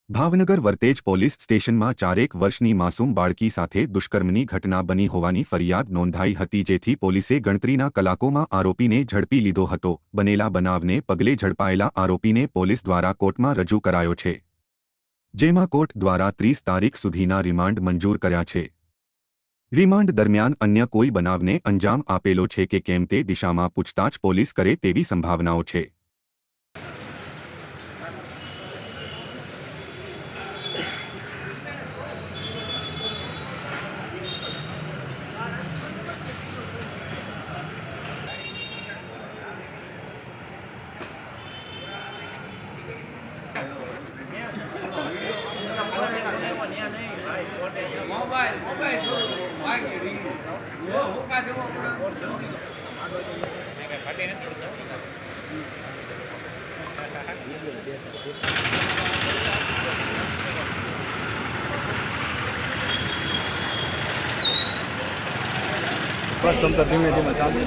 Bhavnagar Vartej police સ્ટેશનમાં 4 વર્ષની માસૂમ બાળકી સાથે દુષ્કર્મની ઘટના બની હોવાની ફરિયાદ નોંધાઈ હતી, જેથી પોલીસે ગણતરીના કલાકોમાં આરોપીને ઝડપી લીધો હતો। બનેલા બનાવને પગલે ઝડપાયેલા આરોપીને પોલીસ દ્વારા કોર્ટમાં રજૂ કરાયો છે, જેમાં કોર્ટ દ્વારા 30 તારીખ સુધીના રિમાન્ડ મંજૂર કર્યા છે। રિમાન્ડ દરમિયાન અન્ય કોઈ બનાવને અંજામ આપેલો છે કે કેમ તે દિશામાં પૂછતાછ પોલીસ કરે તેવી સંભાવનાઓ છે। બસ તમ તો ધીમે ધીમે ચાલુ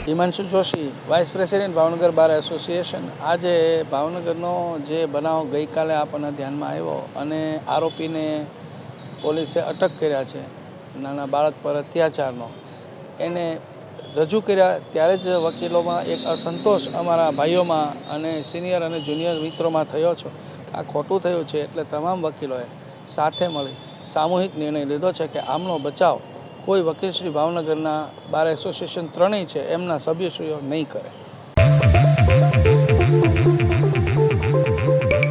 Himanshu Joshi, vice president Bhavnagar bar association. आज भावनगरनो जे बनाव गई काले आपने ध्यान में आव्यो अने आरोपीने पोलीसे अटक कर्या छे नाना बाळक पर अत्याचारनो एने रजू कर्या त्यारे ज वकीलों में एक असंतोष अमरा भाईओं में अने सीनियर अने जूनियर मित्रों में थयो छे। आ खोटुं थयुं छे एटले तमाम वकीलोए साथे मळी सामूहिक निर्णय लीधो छे कि आमनो बचाव कोई वकीलश्री भावनगरना बार एसोसिएशन 3 है एमना सभ्यश्रीओ नहीं करे।